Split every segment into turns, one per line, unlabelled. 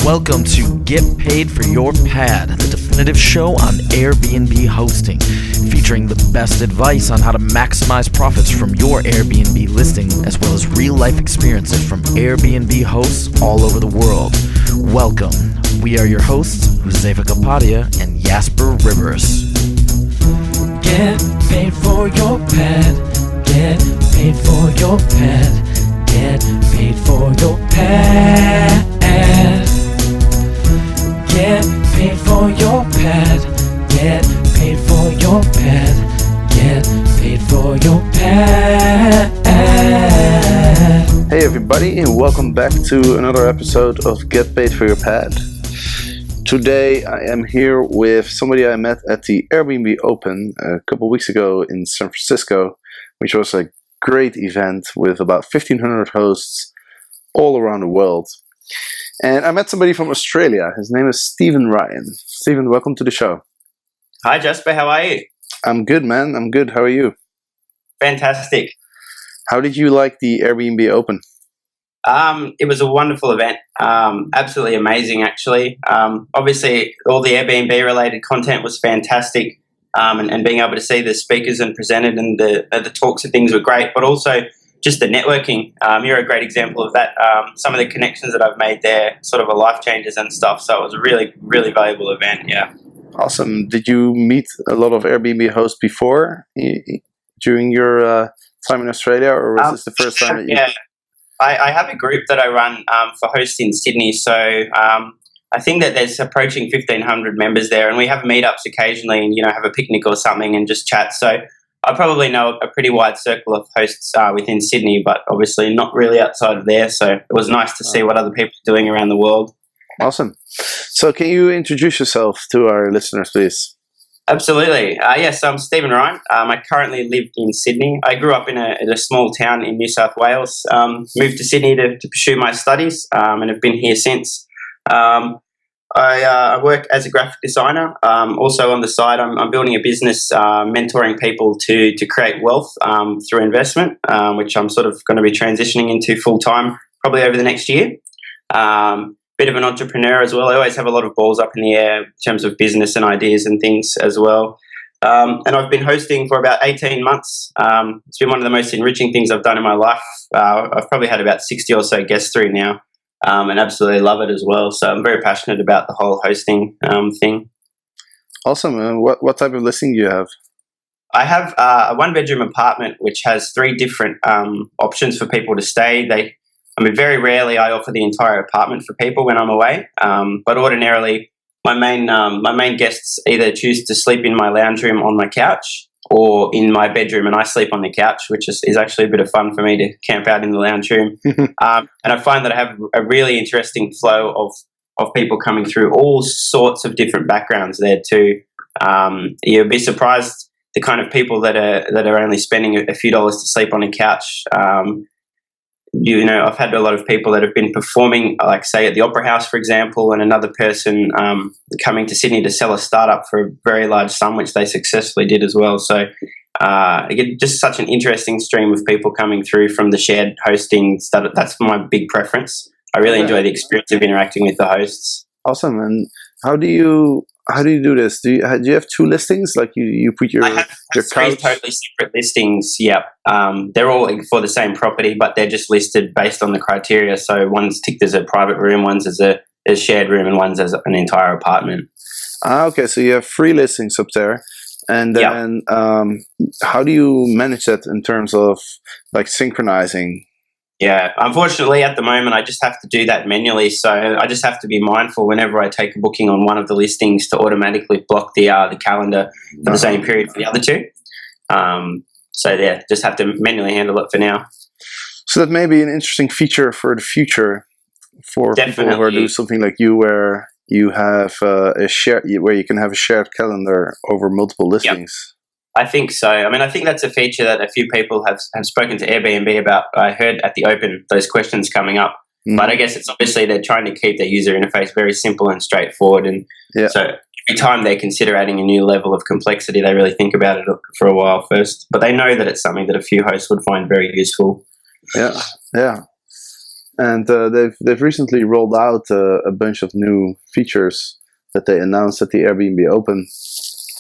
Welcome to Get Paid for Your Pad, the definitive show on Airbnb hosting, featuring the best advice on how to maximize profits from your Airbnb listing, as well as real-life experiences from Airbnb hosts all over the world. Welcome. We are your hosts, Josefa Kapadia and Jasper Rivers.
Get paid for your pad. Get paid for your pad. Get paid for your pad. Get paid for your pad. Get paid for your pad. Get paid for your pad.
Hey everybody, and welcome back to another episode of Get Paid for Your Pad. Today I am here with somebody I met at the Airbnb Open a couple weeks ago in San Francisco, which was a great event with about 1,500 hosts all around the world. And I met somebody from Australia. His name is Stephen Ryan. Stephen, welcome to the show.
Hi Jasper, how are you?
I'm good, man. I'm good. How are you?
Fantastic.
How did you like the Airbnb Open?
It was a wonderful event. Absolutely amazing, actually. Obviously, all the Airbnb-related content was fantastic, and being able to see the speakers and presented and the talks and things were great, but also just the networking. You're a great example of that. Some of the connections that I've made there sort of are life changers and stuff, so it was a really, really valuable event, yeah.
Awesome. Did you meet a lot of Airbnb hosts before during your time in Australia, or was this the first time that you...
Yeah. I have a group that I run for hosts in Sydney, so I think that there's approaching 1,500 members there, and we have meetups occasionally and, have a picnic or something and just chat. So I probably know a pretty wide circle of hosts within Sydney, but obviously not really outside of there, so it was nice to see what other people are doing around the world.
Awesome. So can you introduce yourself to our listeners, please?
Absolutely. Yes, I'm Stephen Ryan. I currently live in Sydney. I grew up in a small town in New South Wales, moved to Sydney to pursue my studies, and have been here since. I work as a graphic designer. Also on the side, I'm building a business mentoring people to create wealth through investment, which I'm sort of going to be transitioning into full-time probably over the next year. Bit of an entrepreneur as well. I always have a lot of balls up in the air in terms of business and ideas and things as well. And I've been hosting for about 18 months. It's been one of the most enriching things I've done in my life. I've probably had about 60 or so guests through now, and absolutely love it as well. So I'm very passionate about the whole hosting thing.
Awesome. What type of listing do you have?
I have a one-bedroom apartment which has 3 different options for people to stay. Very rarely I offer the entire apartment for people when I'm away, but ordinarily my main guests either choose to sleep in my lounge room on my couch or in my bedroom, and I sleep on the couch, which is actually a bit of fun for me to camp out in the lounge room. And I find that I have a really interesting flow of people coming through all sorts of different backgrounds there too. You'll be surprised the kind of people that are only spending a few dollars to sleep on a couch. I've had a lot of people that have been performing, like say at the Opera House, for example, and another person coming to Sydney to sell a startup for a very large sum, which they successfully did as well. So I get just such an interesting stream of people coming through from the shared hosting. That's my big preference. I really enjoy the experience of interacting with the hosts.
Awesome. And how do you do this? Do you have 2 listings? Like you put your
I have
your
3
couch?
totally separate listings. Yeah, they're all for the same property, but they're just listed based on the criteria. So one's ticked as a private room, one's as a shared room, and one's as an entire apartment.
Okay. So you have 3 listings up there, and then how do you manage that in terms of like synchronizing?
Yeah, unfortunately at the moment I just have to do that manually, so I just have to be mindful whenever I take a booking on one of the listings to automatically block the calendar for the same period for the other 2. So yeah, just have to manually handle it for now.
So that may be an interesting feature for the future for people who are doing something like you, where you have where you can have a shared calendar over multiple listings.
Yep. I think so. I think that's a feature that a few people have spoken to Airbnb about. I heard at the Open those questions coming up. But I guess it's obviously they're trying to keep their user interface very simple and straightforward. And so every time they consider adding a new level of complexity, they really think about it for a while first. But they know that it's something that a few hosts would find very useful.
Yeah. And they've recently rolled out a bunch of new features that they announced at the Airbnb Open.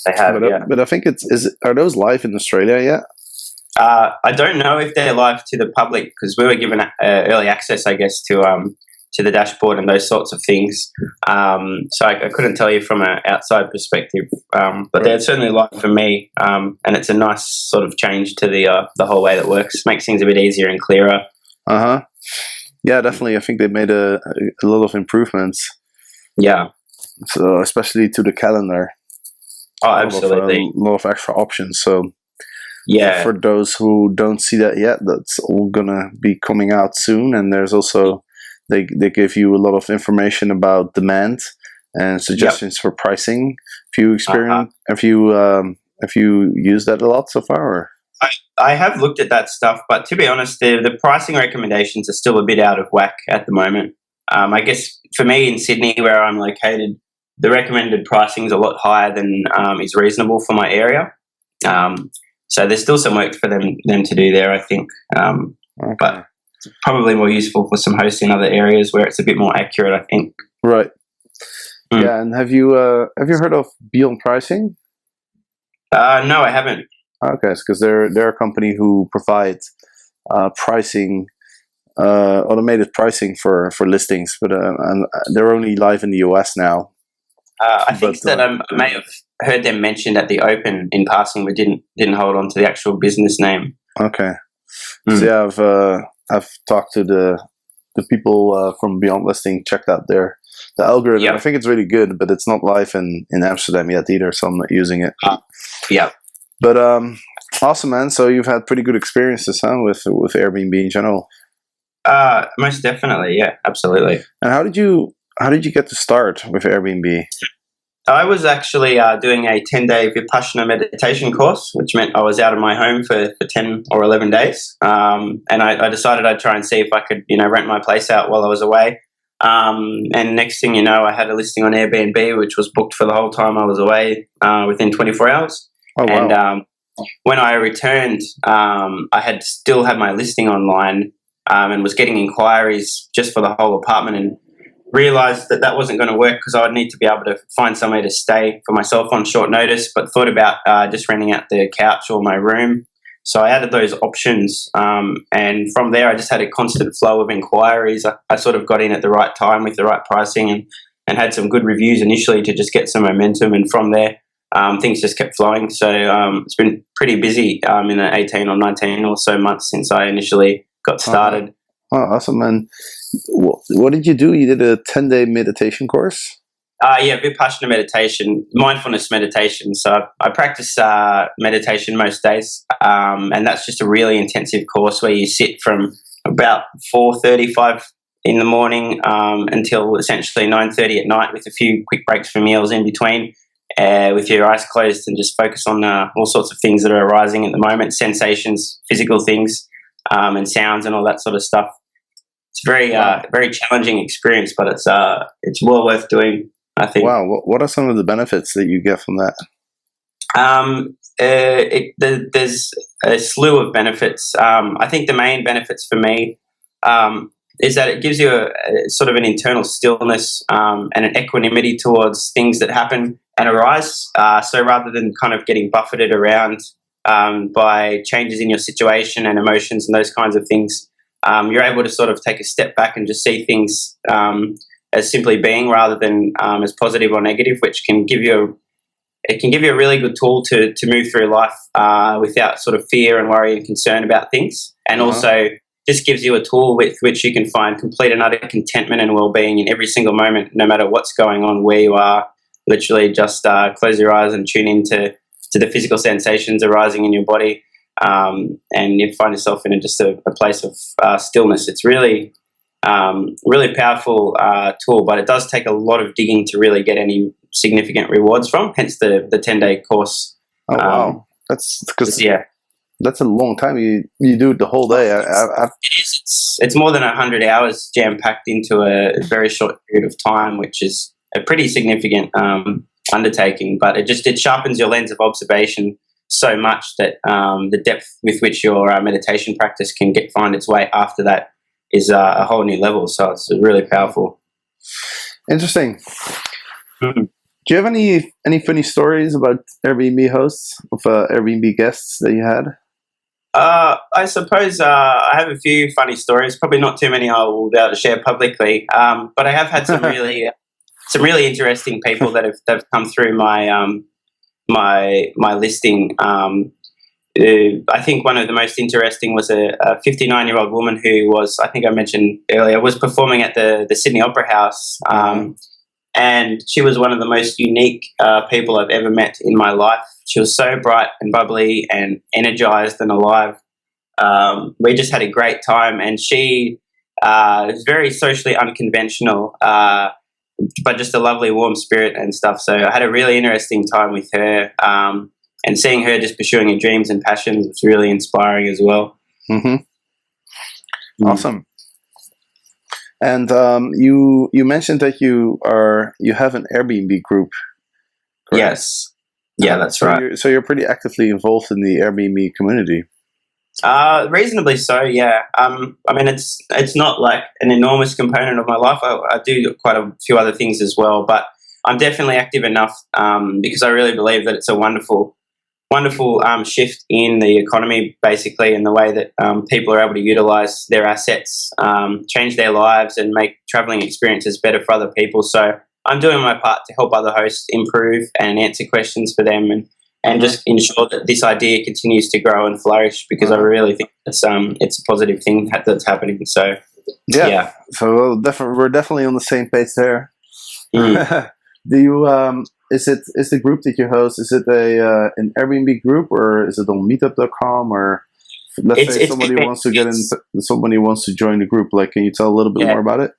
They have,
But I think are those live in Australia yet?
I don't know if they're live to the public because we were given early access, I guess, to the dashboard and those sorts of things. So I couldn't tell you from an outside perspective, but they're certainly live for me, and it's a nice sort of change to the whole way that works. Makes things a bit easier and clearer.
Yeah, definitely. I think they made a lot of improvements.
Yeah.
So especially to the calendar.
Oh, absolutely.
A lot of extra options. So
yeah,
for those who don't see that yet, that's all gonna be coming out soon. And there's also they give you a lot of information about demand and suggestions for pricing. Have you experienced? Have you used that a lot so far? Or?
I have looked at that stuff, but to be honest, the pricing recommendations are still a bit out of whack at the moment. I guess for me in Sydney, where I'm located, the recommended pricing is a lot higher than is reasonable for my area. So there's still some work for them to do there, I think. But it's probably more useful for some hosts in other areas where it's a bit more accurate, I think.
Right. Yeah, and have you heard of Beyond Pricing?
No, I haven't.
Okay, because they're a company who provides pricing, automated pricing for listings, but they're only live in the US now.
I think that I may have heard them mentioned at the Open in passing, but didn't hold on to the actual business name.
Okay. So yeah, I've talked to the people from Beyond Listing, checked out the algorithm. Yep. I think it's really good, but it's not live in Amsterdam yet either, so I'm not using it.
Yeah.
But awesome, man. So you've had pretty good experiences, huh, with Airbnb in general?
Most definitely, yeah, absolutely.
And how did you get to start with Airbnb?
I was actually doing a 10-day Vipassana meditation course, which meant I was out of my home for 10 or 11 days. And I decided I'd try and see if I could, rent my place out while I was away. And next thing you know, I had a listing on Airbnb, which was booked for the whole time I was away within 24 hours.
Oh, wow.
And when I returned, I had still had my listing online and was getting inquiries just for the whole apartment, and realised that wasn't going to work because I would need to be able to find somewhere to stay for myself on short notice, but thought about just renting out the couch or my room. So I added those options, and from there I just had a constant flow of inquiries. I sort of got in at the right time with the right pricing and had some good reviews initially to just get some momentum, and from there things just kept flowing. So it's been pretty busy in the 18 or 19 or so months since I initially got started.
Oh, awesome, man. What did you do? You did a 10-day meditation course?
Yeah, Vipassana meditation, mindfulness meditation. So I practice meditation most days, and that's just a really intensive course where you sit from about 4:35 in the morning until essentially 9:30 at night, with a few quick breaks for meals in between, with your eyes closed, and just focus on all sorts of things that are arising at the moment, sensations, physical things, and sounds and all that sort of stuff. It's very very challenging experience, but it's well worth doing, I think.
Wow. What are some of the benefits that you get from that?
There's a slew of benefits. I think the main benefits for me is that it gives you a sort of an internal stillness and an equanimity towards things that happen and arise. So rather than kind of getting buffeted around by changes in your situation and emotions and those kinds of things, you're able to sort of take a step back and just see things as simply being, rather than as positive or negative, which can give you a really good tool to move through life without sort of fear and worry and concern about things, and also just gives you a tool with which you can find complete and utter contentment and well-being in every single moment, no matter what's going on, where you are. Literally just close your eyes and tune into the physical sensations arising in your body, and you find yourself in just a place of stillness. It's really really powerful tool, but it does take a lot of digging to really get any significant rewards from, hence the 10-day course.
Oh, wow. That's a long time. You do it the whole day.
It's more than 100 hours jam-packed into a very short period of time, which is a pretty significant undertaking, but it sharpens your lens of observation so much that the depth with which your meditation practice can find its way after that is a whole new level. So it's really powerful.
Interesting.
Mhm.
Do you have any funny stories about Airbnb hosts of Airbnb guests that you had?
I suppose I have a few funny stories. Probably not too many I will be able to share publicly. But I have had some really interesting people that have come through my listing. I think one of the most interesting was a 59-year-old woman who was, I think I mentioned earlier, was performing at the Sydney Opera House. And she was one of the most unique people I've ever met in my life. She was so bright and bubbly and energized and alive. We just had a great time, and she is very socially unconventional, but just a lovely, warm spirit and stuff. So I had a really interesting time with her, and seeing her just pursuing her dreams and passions was really inspiring as well.
Mm-hmm. Awesome. And you mentioned that you have an Airbnb group, correct?
Yes. Yeah, that's right.
So you're pretty actively involved in the Airbnb community.
Reasonably so, yeah. I mean, it's not like an enormous component of my life. I do quite a few other things as well, but I'm definitely active enough because I really believe that it's a wonderful shift in the economy, basically, in the way that people are able to utilize their assets, change their lives, and make traveling experiences better for other people. So I'm doing my part to help other hosts improve and answer questions for them, and just ensure that this idea continues to grow and flourish, because I really think it's a positive thing that's happening. So yeah.
So we're definitely on the same page there. Do you is the group that you host, is it an Airbnb group, or is it on meetup.com, or let's say somebody wants to join the group? Like, can you tell a little bit more about it?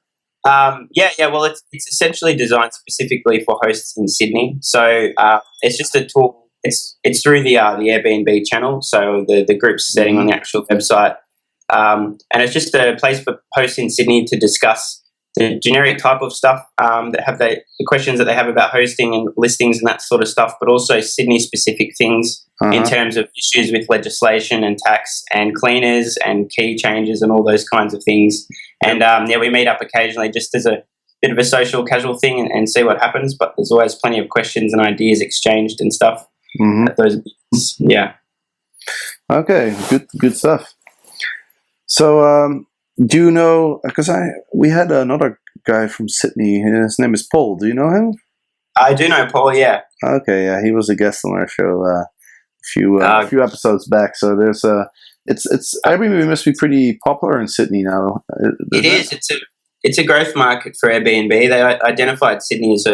Well, it's essentially designed specifically for hosts in Sydney. So it's just a tool. It's through the Airbnb channel. So the group's setting on the actual website, and it's just a place for hosts in Sydney to discuss the generic type of stuff that have the questions that they have about hosting and listings and that sort of stuff, but also Sydney-specific things in terms of issues with legislation and tax and cleaners and key changes and all those kinds of things. And we meet up occasionally just as a bit of a social, casual thing and see what happens. But there's always plenty of questions and ideas exchanged and stuff. At those,
Okay, good stuff. So. Do you know, because we had another guy from Sydney, his name is Paul. Do you know him?
I do know Paul, yeah. Okay,
yeah, he was a guest on our show a few episodes back. So there's Airbnb must be pretty popular in Sydney now.
It is. It's a growth market for Airbnb. They identified Sydney as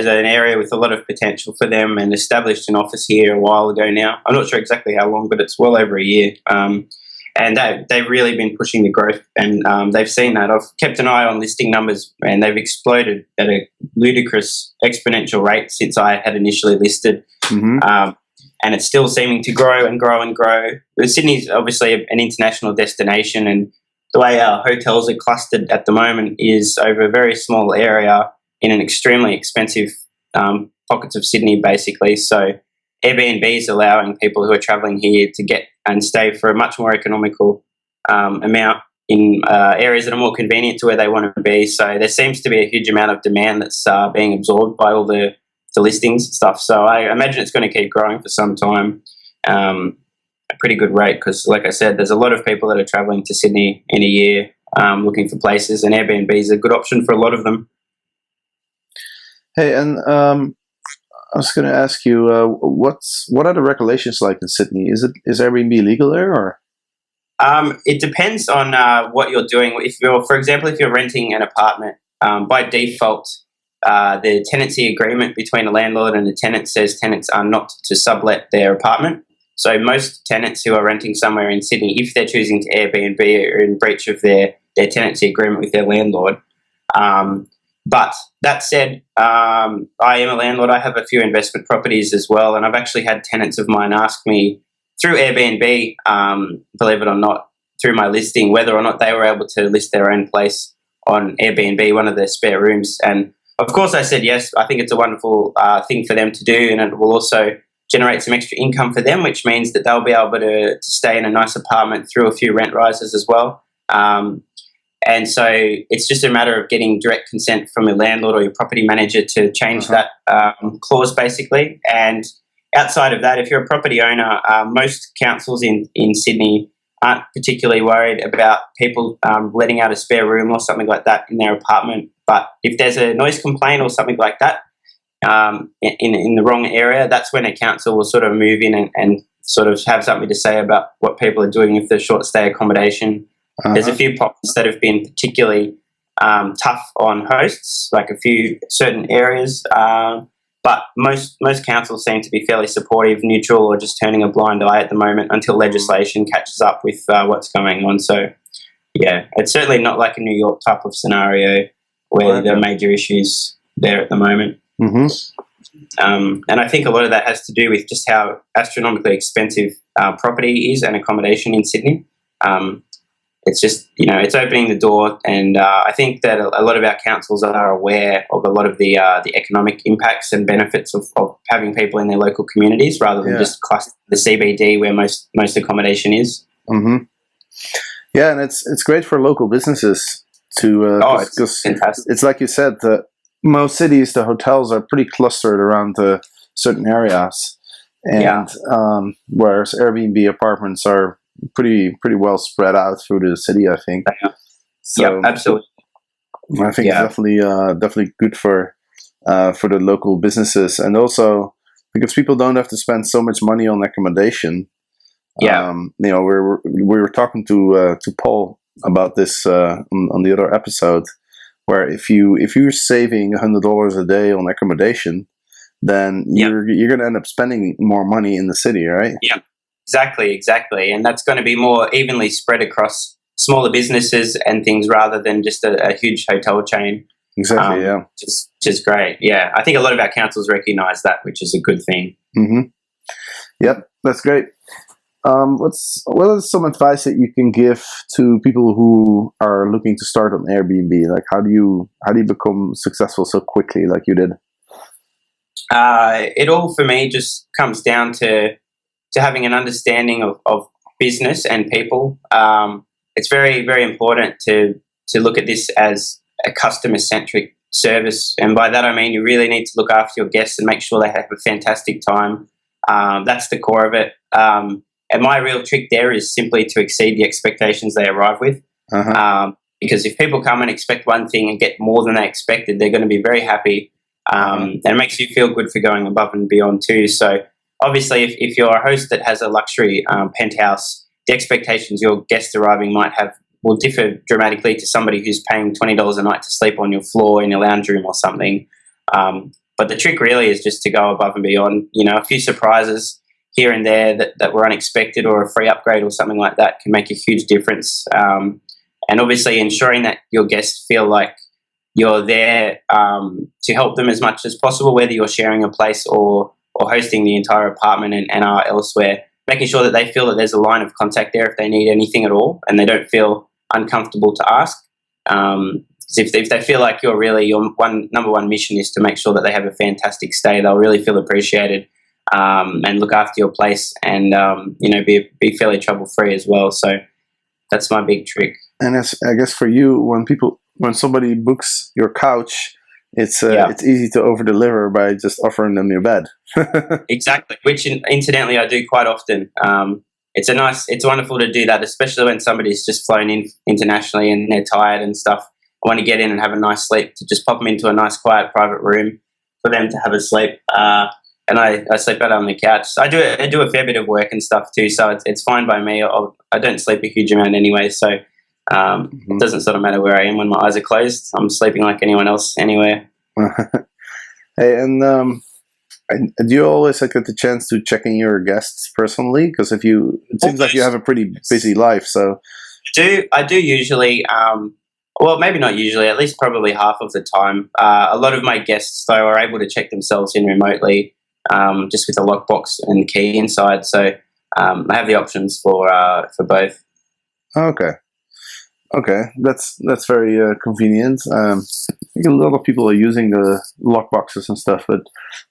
an area with a lot of potential for them, and established an office here a while ago now. I'm not sure exactly how long, but it's well over a year. And they've really been pushing the growth, and they've seen that. I've kept an eye on listing numbers, and they've exploded at a ludicrous exponential rate since I had initially listed. And it's still seeming to grow and grow and grow. Sydney's obviously an international destination, and the way our hotels are clustered at the moment is over a very small area in an extremely expensive pockets of Sydney, basically. So Airbnb is allowing people who are traveling here to get and stay for a much more economical amount in areas that are more convenient to where they want to be. So there seems to be a huge amount of demand that's being absorbed by all the listings and stuff. So I imagine it's going to keep growing for some time, a pretty good rate, because, like I said, there's a lot of people that are traveling to Sydney in a year looking for places, and Airbnb is a good option for a lot of them.
Hey, and I was going to ask you, what are the regulations like in Sydney? Is Airbnb legal there, or?
It depends on what you're doing. For example, if you're renting an apartment, by default, the tenancy agreement between a landlord and a tenant says tenants are not to sublet their apartment. So most tenants who are renting somewhere in Sydney, if they're choosing to Airbnb, are in breach of their tenancy agreement with their landlord. But that said, I am a landlord. I have a few investment properties as well, and I've actually had tenants of mine ask me through Airbnb, believe it or not, through my listing, whether or not they were able to list their own place on Airbnb, one of their spare rooms. And of course I said yes. I think it's a wonderful thing for them to do, and it will also generate some extra income for them, which means that they'll be able to stay in a nice apartment through a few rent rises as well. And so it's just a matter of getting direct consent from your landlord or your property manager to change that clause, basically. And outside of that, if you're a property owner, most councils in Sydney aren't particularly worried about people letting out a spare room or something like that in their apartment. But if there's a noise complaint or something like that in the wrong area, that's when a council will sort of move in and sort of have something to say about what people are doing with the short stay accommodation. There's a few pockets that have been particularly tough on hosts, like a few certain areas, but most councils seem to be fairly supportive, neutral, or just turning a blind eye at the moment until legislation catches up with what's going on. So, yeah, it's certainly not like a New York type of scenario where there are major issues there at the moment. And I think a lot of that has to do with just how astronomically expensive property is and accommodation in Sydney. It's just, it's opening the door, and I think that a lot of our councils are aware of a lot of the economic impacts and benefits of having people in their local communities rather than just cluster the CBD where most accommodation is.
Yeah, and it's great for local businesses to
it's fantastic.
It's like you said, most cities, the hotels are pretty clustered around certain areas, and whereas Airbnb apartments are pretty well spread out through the city, I think. So
absolutely.
I think it's definitely good for the local businesses, and also because people don't have to spend so much money on accommodation. We were talking to Paul about this on the other episode, where if you're saving $100 a day on accommodation, then you're going to end up spending more money in the city, right?
Yeah. Exactly. And that's going to be more evenly spread across smaller businesses and things rather than just a huge hotel chain.
Exactly,
Which is great. Yeah, I think a lot of our councils recognise that, which is a good thing.
Yep, that's great. What is some advice that you can give to people who are looking to start on Airbnb? Like, how do you become successful so quickly, like you did?
It all for me just comes down to having an understanding of business and people. It's very, very important to look at this as a customer-centric service. And by that I mean you really need to look after your guests and make sure they have a fantastic time. That's the core of it. And my real trick there is simply to exceed the expectations they arrive with. Because if people come and expect one thing and get more than they expected, they're going to be very happy. And it makes you feel good for going above and beyond too. So obviously, if you're a host that has a luxury penthouse, the expectations your guests arriving might have will differ dramatically to somebody who's paying $20 a night to sleep on your floor in your lounge room or something. But the trick really is just to go above and beyond. A few surprises here and there that were unexpected, or a free upgrade or something like that can make a huge difference. And obviously ensuring that your guests feel like you're there to help them as much as possible, whether you're sharing a place or hosting the entire apartment and are elsewhere, making sure that they feel that there's a line of contact there if they need anything at all and they don't feel uncomfortable to ask. If they feel like your number one mission is to make sure that they have a fantastic stay, they'll really feel appreciated and look after your place and be fairly trouble-free as well. So that's my big trick.
And I guess for you, when somebody books your couch, it's easy to over-deliver by just offering them your bed.
Exactly, which incidentally I do quite often. It's wonderful to do that, especially when somebody's just flown in internationally and they're tired and stuff. I want to get in and have a nice sleep, to just pop them into a nice quiet private room for them to have a sleep. And I sleep out on the couch. I do a fair bit of work and stuff too, so it's fine by me. I don't sleep a huge amount anyway, so it doesn't sort of matter where I am when my eyes are closed. I'm sleeping like anyone else anywhere.
Hey, and do you always get the chance to check in your guests personally? Because it seems like you have a pretty busy life. So
I do usually. Well, maybe not usually. At least probably half of the time. A lot of my guests though are able to check themselves in remotely, just with a lockbox and the key inside. So I have the options for both.
Okay, that's very convenient. I think a lot of people are using the lockboxes and stuff. But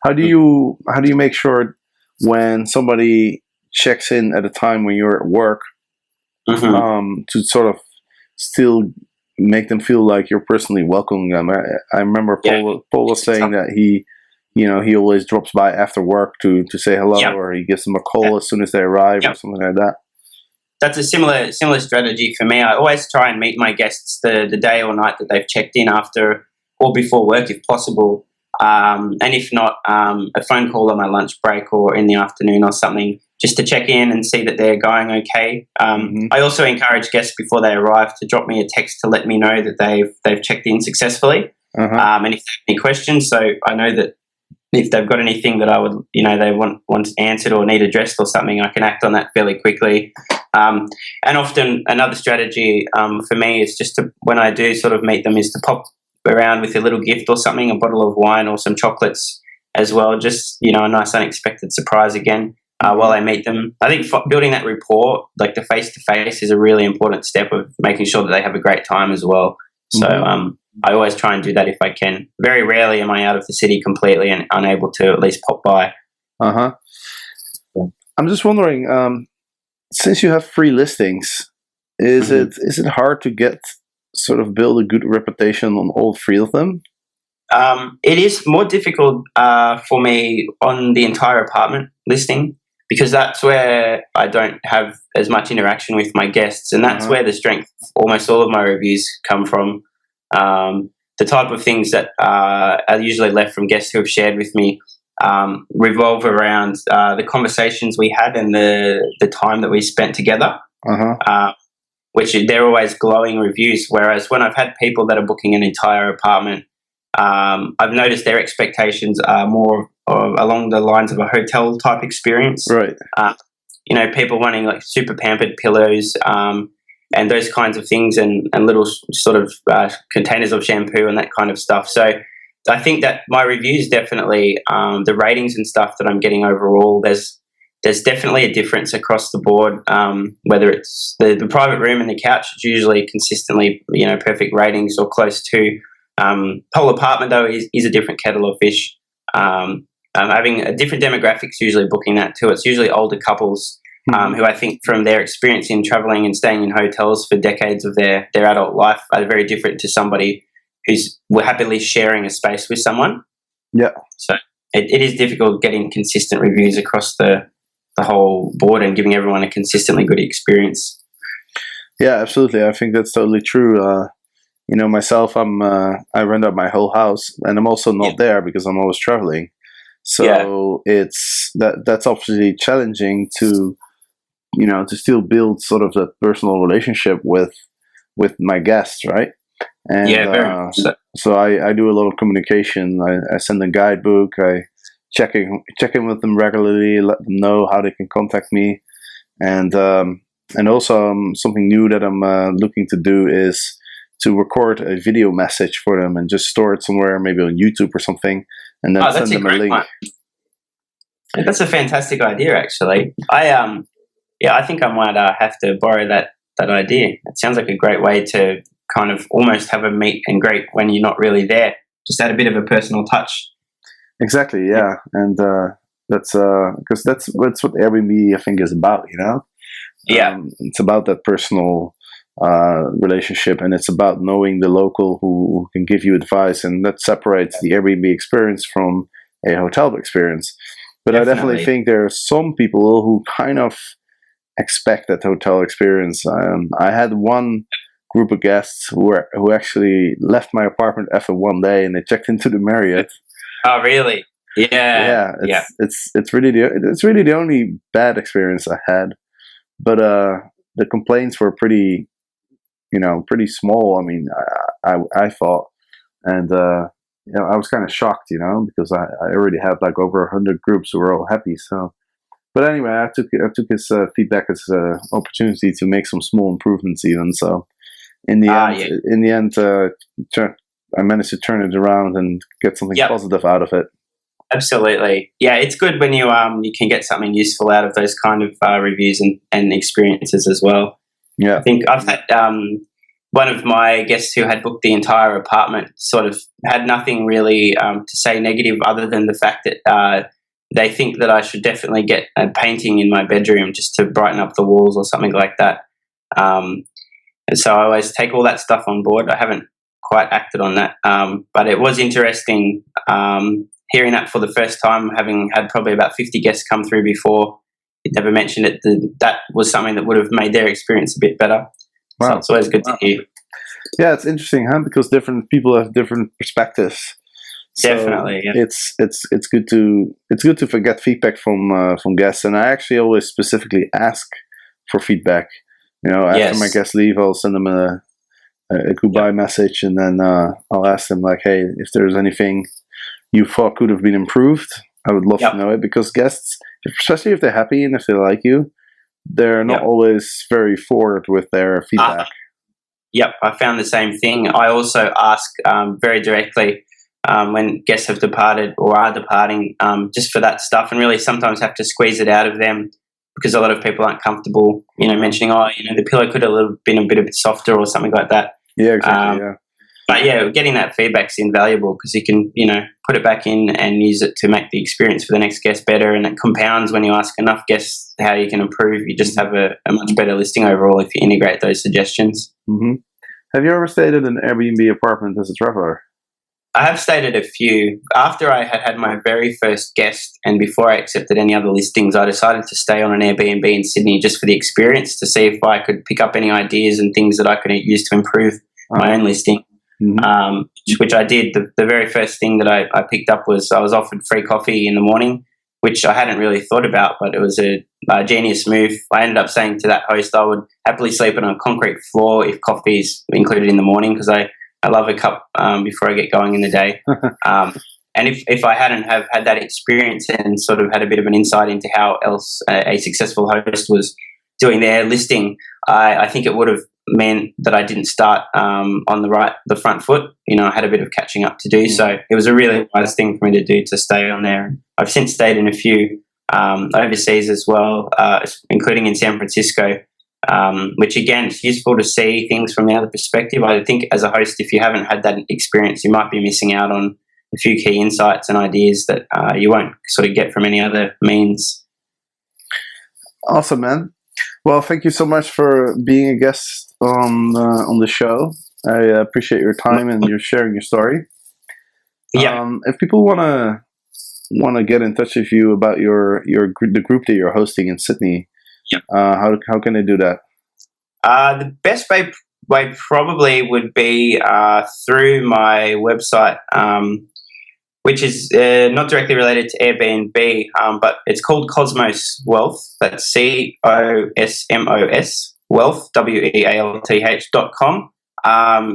how do you make sure when somebody checks in at a time when you're at work, to sort of still make them feel like you're personally welcoming them. I remember Paul was saying that he always drops by after work to say hello, or he gives them a call as soon as they arrive, or something like that.
That's a similar strategy for me. I always try and meet my guests the day or night that they've checked in, after or before work if possible. And if not, a phone call on my lunch break or in the afternoon or something, just to check in and see that they're going okay. I also encourage guests before they arrive to drop me a text to let me know that they've checked in successfully, and if they have any questions, so I know that if they've got anything that I would, they want answered or need addressed or something, I can act on that fairly quickly. And often another strategy for me is just to, when I do sort of meet them, is to pop around with a little gift or something, a bottle of wine or some chocolates as well, just a nice unexpected surprise again while I meet them. I think building that rapport, like the face-to-face, is a really important step of making sure that they have a great time as well. So I always try and do that if I can. Very rarely am I out of the city completely and unable to at least pop by.
I'm just wondering, since you have free listings, is it hard to build a good reputation on all three of them?
It is more difficult for me on the entire apartment listing, because that's where I don't have as much interaction with my guests, and that's where the strength of almost all of my reviews come from. The type of things that are usually left from guests who have shared with me revolve around the conversations we had and the time that we spent together, which they're always glowing reviews. Whereas when I've had people that are booking an entire apartment, I've noticed their expectations are more along the lines of a hotel type experience.
Right.
People wanting like super pampered pillows and those kinds of things, and little sort of containers of shampoo and that kind of stuff. So I think that my reviews definitely, the ratings and stuff that I'm getting overall, there's definitely a difference across the board. Whether it's the private room and the couch, it's usually consistently, perfect ratings or close to. Whole apartment though is a different kettle of fish. Having a different demographics usually booking that too. It's usually older couples who I think from their experience in traveling and staying in hotels for decades of their adult life are very different to somebody who's happily sharing a space with someone.
Yeah.
So it is difficult getting consistent reviews across the whole board and giving everyone a consistently good experience.
Yeah, absolutely. I think that's totally true. Myself, I rent out my whole house, and I'm also not there because I'm always traveling. So that's obviously challenging to still build sort of that personal relationship with my guests, right? And
very much
so I do a lot of communication. I send a guidebook. I check in with them regularly, let them know how they can contact me, and also something new that I'm looking to do is to record a video message for them and just store it somewhere, maybe on YouTube or something, and then send them a link.
One. That's a fantastic idea, actually. I think I might have to borrow that idea. It sounds like a great way to kind of almost have a meet and greet when you're not really there. Just add a bit of a personal touch.
Exactly, yeah, and that's because that's what Airbnb I think is about. It's about that personal relationship, and it's about knowing the local who can give you advice, and that separates the Airbnb experience from a hotel experience. But I definitely think there are some people who kind of expect that hotel experience. I had one group of guests who actually left my apartment after one day, and they checked into the Marriott.
Oh, really? Yeah.
It's really the only bad experience I had. But the complaints were pretty small. I mean, I thought, and I was kind of shocked, because I already had like over 100 groups who were all happy. So, but anyway, I took his feedback as an opportunity to make some small improvements, even. So, in the end, I managed to turn it around and get something positive out of it.
Absolutely. Yeah, it's good when you can get something useful out of those kind of reviews and experiences as well.
Yeah.
I think I've had one of my guests who had booked the entire apartment sort of had nothing really to say negative other than the fact that they think that I should definitely get a painting in my bedroom just to brighten up the walls or something like that. And so I always take all that stuff on board. I haven't quite acted on that, but it was interesting hearing that for the first time, having had probably about 50 guests come through before. It never mentioned it. That was something that would have made their experience a bit better. Wow. So it's always good to hear.
Yeah, it's interesting, huh? Because different people have different perspectives.
Definitely,
so it's good to get feedback from guests, and I actually always specifically ask for feedback. After my guests leave, I'll send them a goodbye message, and then I'll ask them like, "Hey, if there's anything you thought could have been improved, I would love to know it." Because guests, especially if they're happy and if they like you, they're not always very forward with their feedback.
Yep, I found the same thing. I also ask very directly when guests have departed or are departing, just for that stuff, and really sometimes have to squeeze it out of them because a lot of people aren't comfortable, mentioning, the pillow could have been a bit softer or something like that.
Yeah, exactly.
But getting that feedback's invaluable because you can, put it back in and use it to make the experience for the next guest better, and it compounds when you ask enough guests how you can improve. You just have a much better listing overall if you integrate those suggestions.
Mm-hmm. Have you ever stayed in an Airbnb apartment as a traveler?
I have stayed at a few. After I had my very first guest and before I accepted any other listings, I decided to stay on an Airbnb in Sydney just for the experience, to see if I could pick up any ideas and things that I could use to improve my own listing. Mm-hmm. Which I did. The very first thing that I picked up was I was offered free coffee in the morning, which I hadn't really thought about, but it was a genius move. I ended up saying to that host I would happily sleep on a concrete floor if coffee's included in the morning, because I love a cup before I get going in the day. And if I hadn't have had that experience and sort of had a bit of an insight into how else a successful host was doing their listing, I think it would have meant that I didn't start on the front foot. I had a bit of catching up to do. So it was a really wise thing for me to do, to stay on there. I've since stayed in a few overseas as well, including in San Francisco, which again, it's useful to see things from the other perspective. I think as a host, if you haven't had that experience, you might be missing out on a few key insights and ideas that you won't sort of get from any other means.
Awesome, man. Well, thank you so much for being a guest on the show. I appreciate your time and your sharing your story.
Yeah.
If people want to get in touch with you about the group that you're hosting in Sydney, how can they do that?
The best way probably would be through my website, which is not directly related to Airbnb, but it's called Cosmos Wealth. That's COSMOS Wealth, WEALTH.com.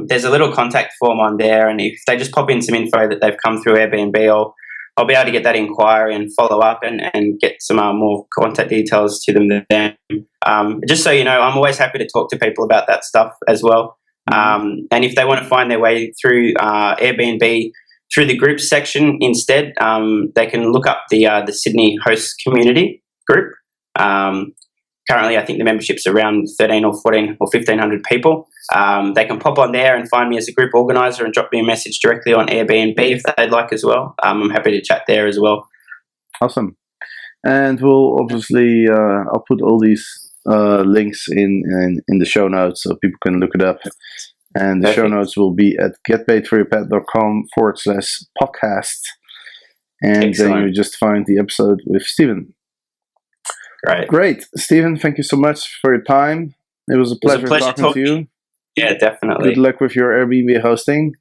There's a little contact form on there, and if they just pop in some info that they've come through Airbnb, I'll be able to get that inquiry and follow up and get some more contact details to them then. Just so you know, I'm always happy to talk to people about that stuff as well. And if they want to find their way through Airbnb through the groups section instead, they can look up the Sydney host community group. Currently, I think the membership's around 13 or 14 or 1,500 people. They can pop on there and find me as a group organizer and drop me a message directly on Airbnb if they'd like as well. I'm happy to chat there as well.
Awesome. And we'll obviously, I'll put all these links in the show notes so people can look it up. And the show notes will be at getpaidforyourpad.com/podcast. And
Excellent.
then you just find the episode with Stephen. Great. Stephen, thank you so much for your time. It was a pleasure talking to you.
Yeah, definitely.
Good luck with your Airbnb hosting.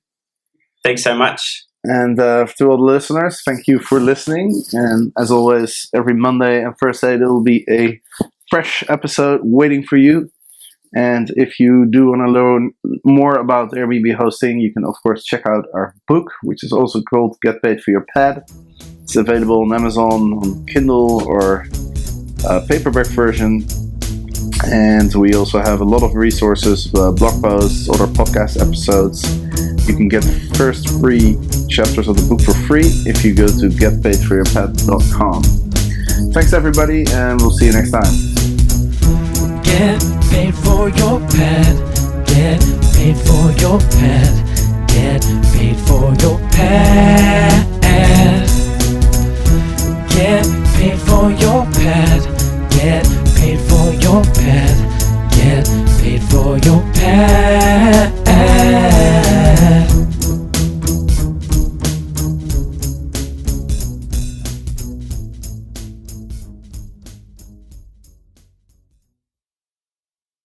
Thanks so much.
And to all the listeners, thank you for listening. And as always, every Monday and Thursday, there will be a fresh episode waiting for you. And if you do want to learn more about Airbnb hosting, you can, of course, check out our book, which is also called Get Paid for Your Pad. It's available on Amazon, on Kindle, or paperback version. And we also have a lot of resources, blog posts, other podcast episodes. You can get the first 3 chapters of the book for free if you go to getpaidforyourpad.com. Thanks, everybody, and we'll see you next time.
Get paid for your pad. Get paid for your pad. Get paid for your pad.